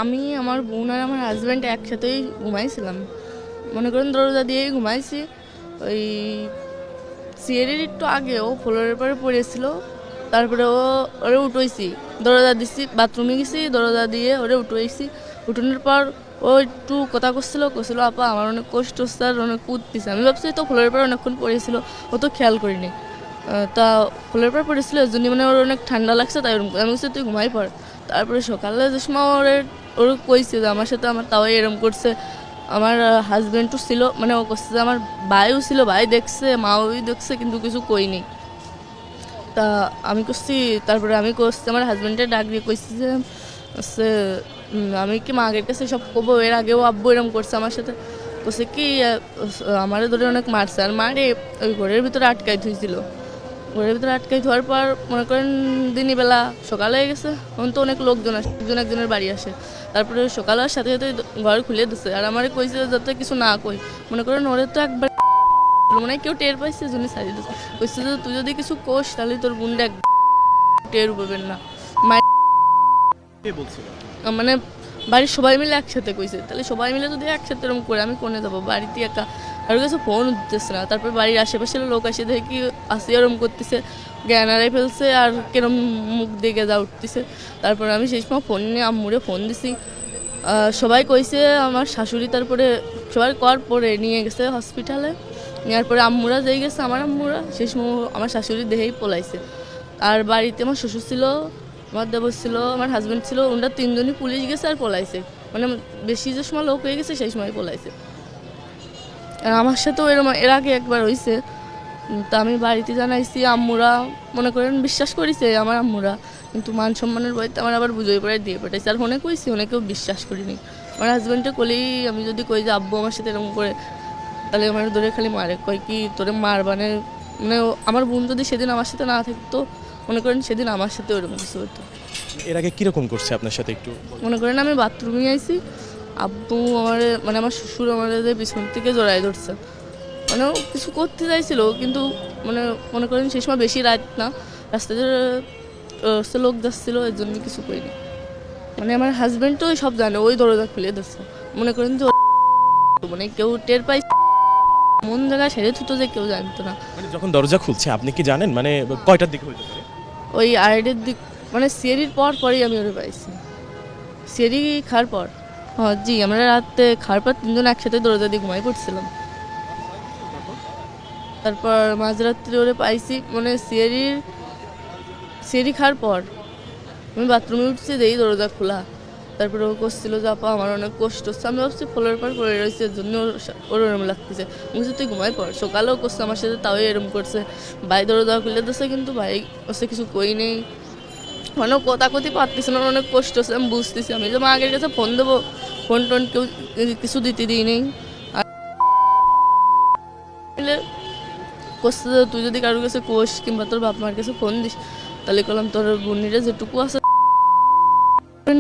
আমি আমার বোন আর আমার হাজব্যান্ড একসাথেই ঘুমাইছিলাম, মনে করেন দরজা দিয়েই ঘুমাইছি। ওই সিঁড়ির একটু আগে ও ফ্লোরের পরে পড়েছিল, তারপরে ওরে উঠেছি, দরজা দিছি, বাথরুমে গেছি, দরজা দিয়ে ওরে উঠেছি। উঠানোর পর ও একটু কথা করছিল আপা আমার অনেক কষ্ট হচ্ছে আর অনেক কুদতেছে। আমি ভাবছি তো ফ্লোরের পর অনেকক্ষণ পড়েছিল, ও তো খেয়াল করিনি। তা ফ্লোরের পর পড়েছিল এর জন্য মানে ওর অনেক ঠান্ডা লাগছে, তাই ওরকম আমি বলছি তুই ঘুমাই পড়। তারপরে সকালে যে সময় ওর কইছে যে আমার সাথে আমার তাও এরম করছে। আমার হাজব্যান্ডও ছিল, মানে ও করছে যে আমার ভাইও ছিল, ভাই দেখছে, মাও দেখছে, কিন্তু কিছু কইনি। তা আমি করছি, তারপরে আমি করছি আমার হাজব্যান্ডের ডাক দিয়ে কইছি যে হচ্ছে আমি কি মাগের কাছে সব কবো, এর আগেও আব্বু এরম করছে আমার সাথে। বলছে কি আমারে ধরে অনেক মারছে, আর মারে ওই ঘরের ভিতরে আটকাই থুইছিল। ঘরের ভিতরে আটকাই ধোয়ার পর মনে করেন দিনই বেলা সকালে হয়ে গেছে, তখন তো অনেক লোকজন আসে, একজন একজনের বাড়ি আসে। তারপরে সকালে সাথে সাথে ঘর খুলে দিচ্ছে, আর আমারে কইছে যাতে কিছু না কই। মনে করেন ওরে তো একবার মনে হয় কেউ টের পাইছে, জন্য ছাড়িয়ে দিচ্ছে। কইছে যে তুই যদি কিছু কোস তাহলে তোর বোনটা টের পাবেন না। মানে বাড়ির সবাই মিলে একসাথে কইছে, তাহলে সবাই মিলে যদি একসাথে এরকম করে আমি কোনে যাবো, বাড়িতে একা কারোর কাছে ফোন উঠতেছে না। তারপর বাড়ির আশেপাশের লোক আসে দেখে কি আসি এরম করতেছে, জ্ঞান হারাই ফেলছে আর কেরম মুখ দেখে যা উঠতেছে। তারপর আমি সেই সময় ফোন নিয়ে আম্মুরে ফোন দিছি। সবাই কইছে আমার শাশুড়ি, তারপরে সবাই কর পরে নিয়ে গেছে হসপিটালে। নেওয়ার পরে আম্মুরা যেই গেছে, আমার আম্মুরা সেই সময় আমার শাশুড়ি দেহেই পলাইছে। আর বাড়িতে আমার শ্বশুর ছিল, আমার দেবর ছিল, আমার হাজব্যান্ড ছিল, ওনারা তিনজনই পুলিশ গেছে আর পলাইছে। মানে বেশি যে সময় লোক হয়ে গেছে সেই সময় পলাইছে। আর আমার সাথেও এরকম এর আগে একবার হয়েছে। তা আমি বাড়িতে জানাইছি, আম্মুরা মনে করেন বিশ্বাস করেছে আমার আম্মুরা, কিন্তু মান সম্মানের বইতে আমার আবার বুঝোই পড়ায় দিয়ে পাঠাইছে। আর ফোনে কইছি, অনেকেও বিশ্বাস করিনি। আমার হাজব্যান্ডে কলেই আমি যদি কই যে আব্বু আমার সাথে এরকম করে, তাহলে আমার ধরে খালি মারে, কয় কি তোরে মার মানে আমার বোন যদি সেদিন আমার সাথে না থাকতো, মনে করেন সেদিন আমার সাথে ওরকম কিছু হতো। এর আগে কিরকম করছে আপনার সাথে একটু? মনে করেন আমি বাথরুমে আইছি, আব্বু আমার মানে আমার শ্বশুর আমার পিছন থেকে জড়াই ধরছে। মানে ও কিছু করতে চাইছিল, কিন্তু মানে মনে করেন সেই সময় বেশি রাত না, রাস্তাতে লোক যাচ্ছিল, এর জন্য কিছু করিনি। মানে আমার হাজব্যান্ড তো সব জানে, ওই দরজা খুলে দিচ্ছে। মনে করেন যে মানে কেউ টের পাই মন জায়গায় সেরে থুতো যে কেউ জানতো না। মানে যখন দরজা খুলছে আপনি কি জানেন মানে কয়টার দিকে হইতে পারে? ওই আড়াইটের দিক, মানে সিঁড়ির পরই আমি ওরে পাইছি, সিঁড়ি খাওয়ার পর। হ্যাঁ জি, আমরা রাতে খাওয়ার পর তিনজন একসাথে দরজা দিয়ে ঘুমাই পড়ছিলাম। তারপর মাঝরাত্রি ওরে পাইছি, মানে সিঁড়ি খাওয়ার পর আমি বাথরুমে উঠছি, যেই দরজা খোলা। তারপরে ও করছিল যে আপা আমার অনেক কষ্ট হচ্ছে। আমি ভাবছি ফ্লোরের পর পড়ে রয়েছে, এর জন্য ওর ওরম লাগতেছে। বলছি তুই ঘুমাই পড়। সকালেও করছে আমার সাথে, তাও এরম করছে। ভাই দরজা খুলে দিচ্ছে, কিন্তু ভাই হচ্ছে কিছু কই নেই, মানে কথা কথি পারতেছে না, অনেক কষ্ট হচ্ছে। আমি বুঝতেছি, আমি যে মা আগের কাছে ফোন দেবো, ফোন টোন কেউ কিছু দিতে দিই নেই। আর করছে যে তুই যদি কারোর কাছে কোষ কিংবা তোর বাপ মার কাছে ফোন দিস, তাহলে করলাম তোর বোনরা যেটুকু আছে,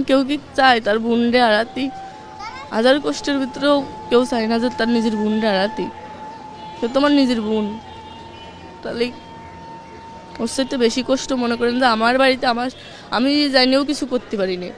কেউ কি চায় তার বোনরে হারাতি? হাজার কষ্টের ভিতরেও কেউ চায় না যে তার নিজের বোনরে হারাতি। সে তোমার নিজের বোন, তাহলে ওর সাথে বেশি কষ্ট মনে করেন যে আমার বাড়িতে আমি জানিও কিছু করতে পারিনি।